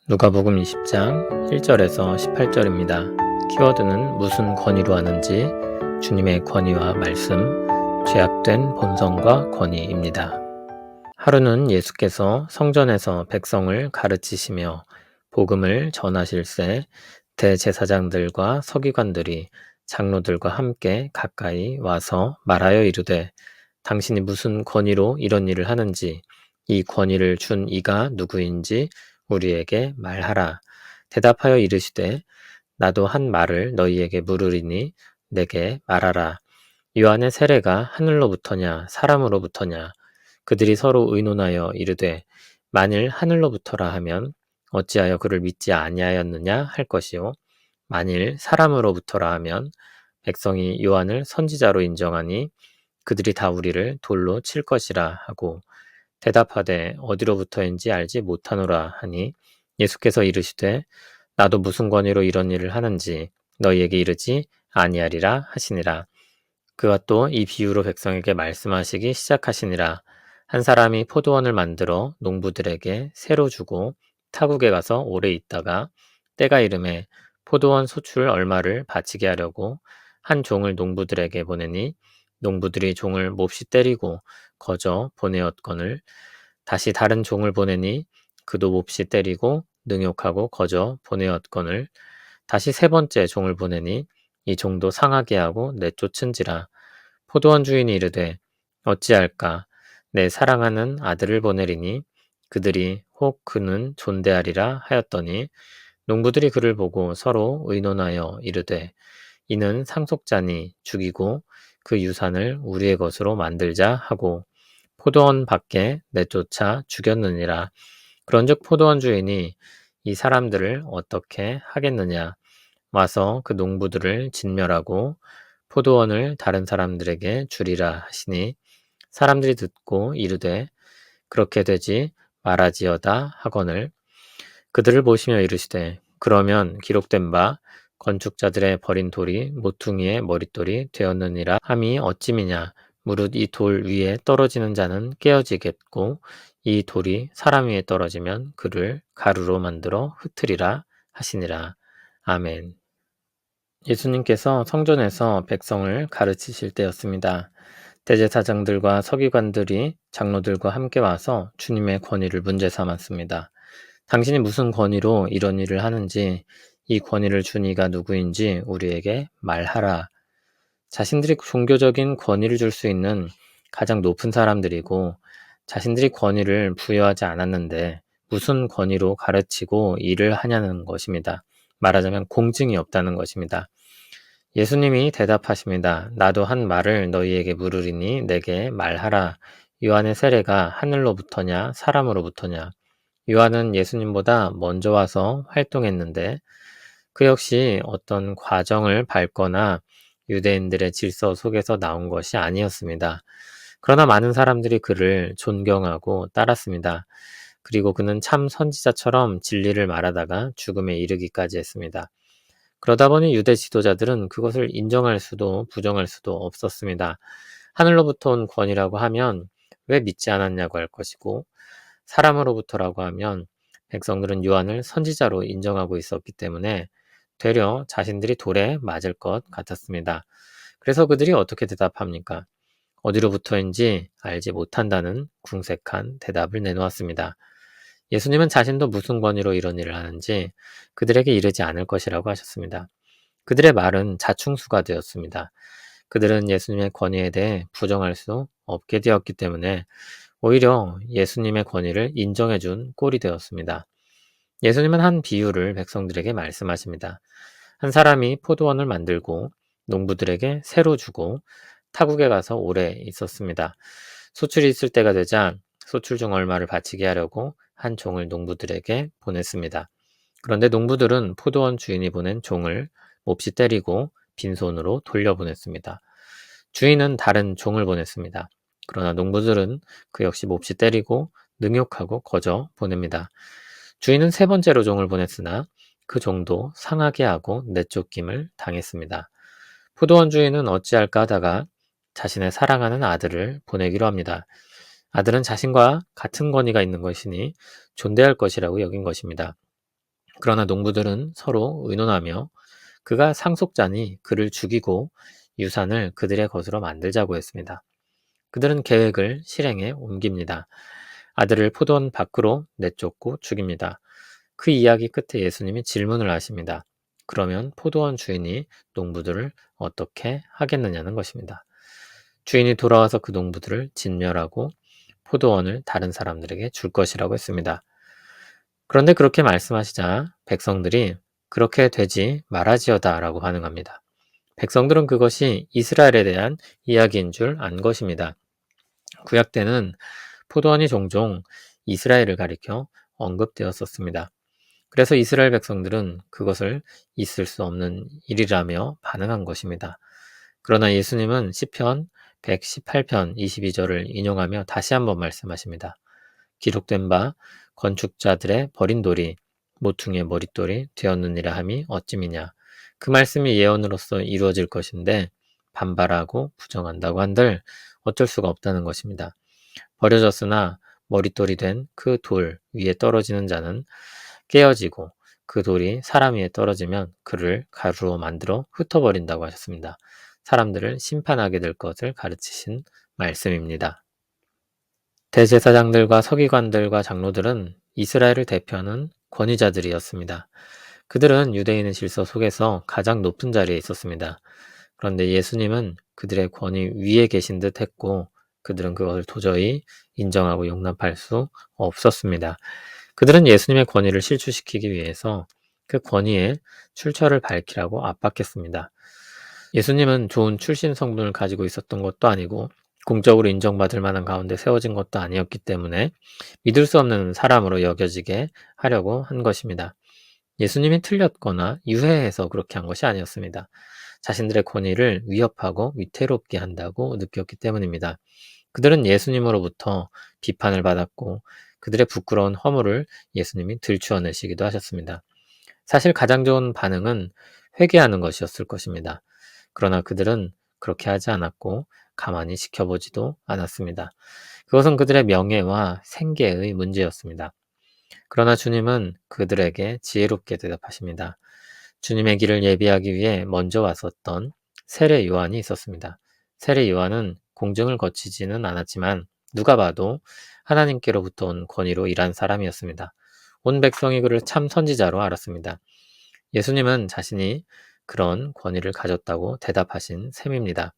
누가복음 20장 1절에서 18절입니다. 키워드는 무슨 권위로 하는지, 주님의 권위와 말씀, 죄악된 본성과 권위입니다. 하루는 예수께서 성전에서 백성을 가르치시며 복음을 전하실새 대제사장들과 서기관들이 장로들과 함께 가까이 와서 말하여 이르되, 당신이 무슨 권위로 이런 일을 하는지, 이 권위를 준 이가 누구인지 우리에게 말하라. 대답하여 이르시되, 나도 한 말을 너희에게 물으리니 내게 말하라. 요한의 세례가 하늘로부터냐 사람으로부터냐? 그들이 서로 의논하여 이르되, 만일 하늘로부터라 하면 어찌하여 그를 믿지 아니하였느냐 할 것이요, 만일 사람으로부터라 하면 백성이 요한을 선지자로 인정하니 그들이 다 우리를 돌로 칠 것이라 하고, 대답하되 어디로부터인지 알지 못하노라 하니, 예수께서 이르시되, 나도 무슨 권위로 이런 일을 하는지 너희에게 이르지 아니하리라 하시니라. 그가 또 이 비유로 백성에게 말씀하시기 시작하시니라. 한 사람이 포도원을 만들어 농부들에게 새로 주고 타국에 가서 오래 있다가 때가 이르매 포도원 소출 얼마를 바치게 하려고 한 종을 농부들에게 보내니, 농부들이 종을 몹시 때리고 거저 보내었거늘, 다시 다른 종을 보내니 그도 몹시 때리고 능욕하고 거저 보내었거늘, 다시 세 번째 종을 보내니 이 종도 상하게 하고 내쫓은지라. 포도원 주인이 이르되, 어찌할까? 내 사랑하는 아들을 보내리니 그들이 혹 그는 존대하리라 하였더니, 농부들이 그를 보고 서로 의논하여 이르되, 이는 상속자니 죽이고 그 유산을 우리의 것으로 만들자 하고 포도원 밖에 내쫓아 죽였느니라. 그런즉 포도원 주인이 이 사람들을 어떻게 하겠느냐? 와서 그 농부들을 진멸하고 포도원을 다른 사람들에게 주리라 하시니, 사람들이 듣고 이르되, 그렇게 되지 말아지어다 하거늘, 그들을 보시며 이르시되, 그러면 기록된 바 건축자들의 버린 돌이 모퉁이의 머릿돌이 되었느니라 함이 어찌미냐? 무릇 이 돌 위에 떨어지는 자는 깨어지겠고 이 돌이 사람 위에 떨어지면 그를 가루로 만들어 흩으리라 하시니라. 아멘. 예수님께서 성전에서 백성을 가르치실 때였습니다. 대제사장들과 서기관들이 장로들과 함께 와서 주님의 권위를 문제 삼았습니다. 당신이 무슨 권위로 이런 일을 하는지, 이 권위를 준 이가 누구인지 우리에게 말하라. 자신들이 종교적인 권위를 줄 수 있는 가장 높은 사람들이고, 자신들이 권위를 부여하지 않았는데 무슨 권위로 가르치고 일을 하냐는 것입니다. 말하자면 공증이 없다는 것입니다. 예수님이 대답하십니다. 나도 한 말을 너희에게 물으리니 내게 말하라. 요한의 세례가 하늘로부터냐 사람으로부터냐? 요한은 예수님보다 먼저 와서 활동했는데 그 역시 어떤 과정을 밟거나 유대인들의 질서 속에서 나온 것이 아니었습니다. 그러나 많은 사람들이 그를 존경하고 따랐습니다. 그리고 그는 참 선지자처럼 진리를 말하다가 죽음에 이르기까지 했습니다. 그러다 보니 유대 지도자들은 그것을 인정할 수도 부정할 수도 없었습니다. 하늘로부터 온 권위라고 하면 왜 믿지 않았냐고 할 것이고, 사람으로부터라고 하면 백성들은 요한을 선지자로 인정하고 있었기 때문에 되려 자신들이 돌에 맞을 것 같았습니다. 그래서 그들이 어떻게 대답합니까? 어디로부터인지 알지 못한다는 궁색한 대답을 내놓았습니다. 예수님은 자신도 무슨 권위로 이런 일을 하는지 그들에게 이르지 않을 것이라고 하셨습니다. 그들의 말은 자충수가 되었습니다. 그들은 예수님의 권위에 대해 부정할 수 없게 되었기 때문에 오히려 예수님의 권위를 인정해 준 꼴이 되었습니다. 예수님은 한 비유를 백성들에게 말씀하십니다. 한 사람이 포도원을 만들고 농부들에게 새로 주고 타국에 가서 오래 있었습니다. 소출이 있을 때가 되자 소출 중 얼마를 바치게 하려고 한 종을 농부들에게 보냈습니다. 그런데 농부들은 포도원 주인이 보낸 종을 몹시 때리고 빈손으로 돌려보냈습니다. 주인은 다른 종을 보냈습니다. 그러나 농부들은 그 역시 몹시 때리고 능욕하고 거저 보냅니다. 주인은 세 번째로 종을 보냈으나 그 종도 상하게 하고 내쫓김을 당했습니다. 포도원 주인은 어찌할까 하다가 자신의 사랑하는 아들을 보내기로 합니다. 아들은 자신과 같은 권위가 있는 것이니 존대할 것이라고 여긴 것입니다. 그러나 농부들은 서로 의논하며 그가 상속자니 그를 죽이고 유산을 그들의 것으로 만들자고 했습니다. 그들은 계획을 실행에 옮깁니다. 아들을 포도원 밖으로 내쫓고 죽입니다. 그 이야기 끝에 예수님이 질문을 하십니다. 그러면 포도원 주인이 농부들을 어떻게 하겠느냐는 것입니다. 주인이 돌아와서 그 농부들을 진멸하고 포도원을 다른 사람들에게 줄 것이라고 했습니다. 그런데 그렇게 말씀하시자 백성들이 그렇게 되지 말아지어다 라고 반응합니다. 백성들은 그것이 이스라엘에 대한 이야기인 줄 안 것입니다. 구약 때는 포도원이 종종 이스라엘을 가리켜 언급되었었습니다. 그래서 이스라엘 백성들은 그것을 있을 수 없는 일이라며 반응한 것입니다. 그러나 예수님은 시편 118편 22절을 인용하며 다시 한번 말씀하십니다. 기록된 바 건축자들의 버린 돌이 모퉁이의 머릿돌이 되었느니라 함이 어찌미냐. 그 말씀이 예언으로서 이루어질 것인데 반발하고 부정한다고 한들 어쩔 수가 없다는 것입니다. 버려졌으나 머릿돌이 된 그 돌 위에 떨어지는 자는 깨어지고 그 돌이 사람 위에 떨어지면 그를 가루로 만들어 흩어버린다고 하셨습니다. 사람들을 심판하게 될 것을 가르치신 말씀입니다. 대제사장들과 서기관들과 장로들은 이스라엘을 대표하는 권위자들이었습니다. 그들은 유대인의 질서 속에서 가장 높은 자리에 있었습니다. 그런데 예수님은 그들의 권위 위에 계신 듯 했고 그들은 그것을 도저히 인정하고 용납할 수 없었습니다. 그들은 예수님의 권위를 실추시키기 위해서 그 권위의 출처를 밝히라고 압박했습니다. 예수님은 좋은 출신 성분을 가지고 있었던 것도 아니고 공적으로 인정받을 만한 가운데 세워진 것도 아니었기 때문에 믿을 수 없는 사람으로 여겨지게 하려고 한 것입니다. 예수님이 틀렸거나 유해해서 그렇게 한 것이 아니었습니다. 자신들의 권위를 위협하고 위태롭게 한다고 느꼈기 때문입니다. 그들은 예수님으로부터 비판을 받았고 그들의 부끄러운 허물을 예수님이 들추어내시기도 하셨습니다. 사실 가장 좋은 반응은 회개하는 것이었을 것입니다. 그러나 그들은 그렇게 하지 않았고 가만히 지켜보지도 않았습니다. 그것은 그들의 명예와 생계의 문제였습니다. 그러나 주님은 그들에게 지혜롭게 대답하십니다. 주님의 길을 예비하기 위해 먼저 왔었던 세례 요한이 있었습니다. 세례 요한은 공증을 거치지는 않았지만 누가 봐도 하나님께로부터 온 권위로 일한 사람이었습니다. 온 백성이 그를 참 선지자로 알았습니다. 예수님은 자신이 그런 권위를 가졌다고 대답하신 셈입니다.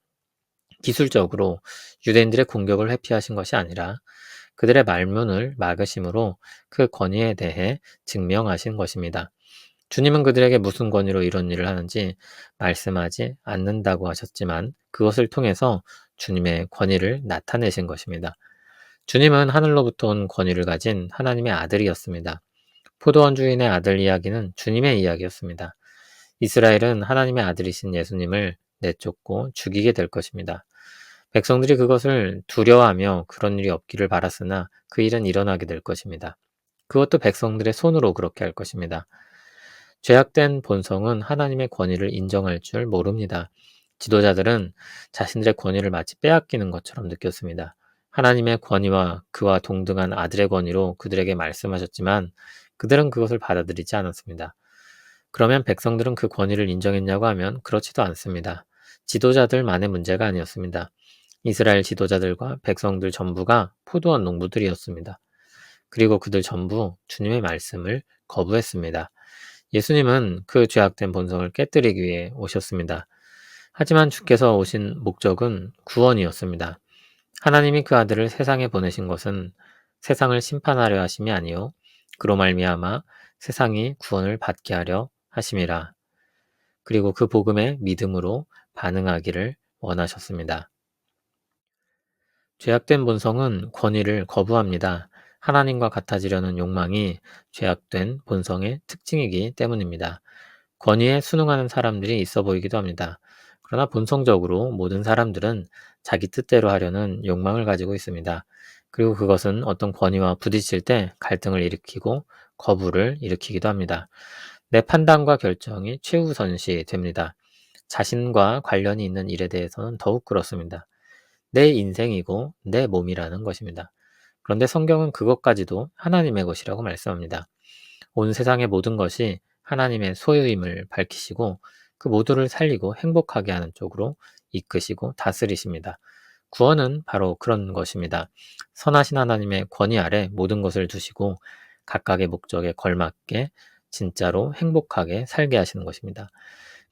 기술적으로 유대인들의 공격을 회피하신 것이 아니라 그들의 말문을 막으심으로 그 권위에 대해 증명하신 것입니다. 주님은 그들에게 무슨 권위로 이런 일을 하는지 말씀하지 않는다고 하셨지만 그것을 통해서 주님의 권위를 나타내신 것입니다. 주님은 하늘로부터 온 권위를 가진 하나님의 아들이었습니다. 포도원 주인의 아들 이야기는 주님의 이야기였습니다. 이스라엘은 하나님의 아들이신 예수님을 내쫓고 죽이게 될 것입니다. 백성들이 그것을 두려워하며 그런 일이 없기를 바랐으나 그 일은 일어나게 될 것입니다. 그것도 백성들의 손으로 그렇게 할 것입니다. 죄악된 본성은 하나님의 권위를 인정할 줄 모릅니다. 지도자들은 자신들의 권위를 마치 빼앗기는 것처럼 느꼈습니다. 하나님의 권위와 그와 동등한 아들의 권위로 그들에게 말씀하셨지만 그들은 그것을 받아들이지 않았습니다. 그러면 백성들은 그 권위를 인정했냐고 하면 그렇지도 않습니다. 지도자들만의 문제가 아니었습니다. 이스라엘 지도자들과 백성들 전부가 포도원 농부들이었습니다. 그리고 그들 전부 주님의 말씀을 거부했습니다. 예수님은 그 죄악된 본성을 깨뜨리기 위해 오셨습니다. 하지만 주께서 오신 목적은 구원이었습니다. 하나님이 그 아들을 세상에 보내신 것은 세상을 심판하려 하심이 아니요 그로 말미암아 세상이 구원을 받게 하려 하심이라. 그리고 그 복음에 믿음으로 반응하기를 원하셨습니다. 죄악된 본성은 권위를 거부합니다. 하나님과 같아지려는 욕망이 죄악된 본성의 특징이기 때문입니다. 권위에 순응하는 사람들이 있어 보이기도 합니다. 그러나 본성적으로 모든 사람들은 자기 뜻대로 하려는 욕망을 가지고 있습니다. 그리고 그것은 어떤 권위와 부딪힐 때 갈등을 일으키고 거부를 일으키기도 합니다. 내 판단과 결정이 최우선시 됩니다. 자신과 관련이 있는 일에 대해서는 더욱 그렇습니다. 내 인생이고 내 몸이라는 것입니다. 그런데 성경은 그것까지도 하나님의 것이라고 말씀합니다. 온 세상의 모든 것이 하나님의 소유임을 밝히시고 그 모두를 살리고 행복하게 하는 쪽으로 이끄시고 다스리십니다. 구원은 바로 그런 것입니다. 선하신 하나님의 권위 아래 모든 것을 두시고 각각의 목적에 걸맞게 진짜로 행복하게 살게 하시는 것입니다.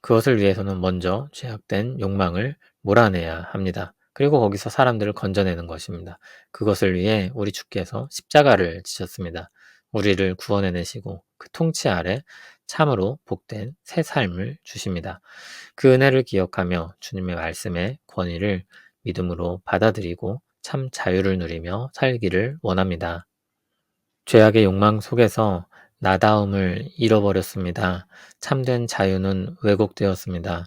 그것을 위해서는 먼저 죄악된 욕망을 몰아내야 합니다. 그리고 거기서 사람들을 건져내는 것입니다. 그것을 위해 우리 주께서 십자가를 지셨습니다. 우리를 구원해내시고 그 통치 아래 참으로 복된 새 삶을 주십니다. 그 은혜를 기억하며 주님의 말씀의 권위를 믿음으로 받아들이고 참 자유를 누리며 살기를 원합니다. 죄악의 욕망 속에서 나다움을 잃어버렸습니다. 참된 자유는 왜곡되었습니다.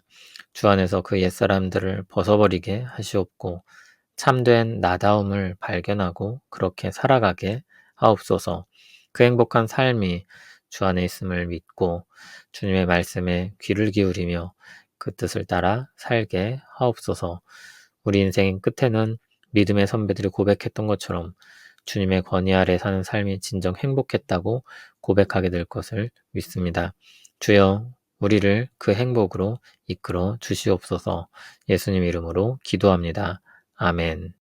주 안에서 그 옛사람들을 벗어버리게 하시옵고 참된 나다움을 발견하고 그렇게 살아가게 하옵소서. 그 행복한 삶이 주 안에 있음을 믿고 주님의 말씀에 귀를 기울이며 그 뜻을 따라 살게 하옵소서. 우리 인생의 끝에는 믿음의 선배들이 고백했던 것처럼 주님의 권위 아래 사는 삶이 진정 행복했다고 고백하게 될 것을 믿습니다. 주여, 우리를 그 행복으로 이끌어 주시옵소서. 예수님 이름으로 기도합니다. 아멘.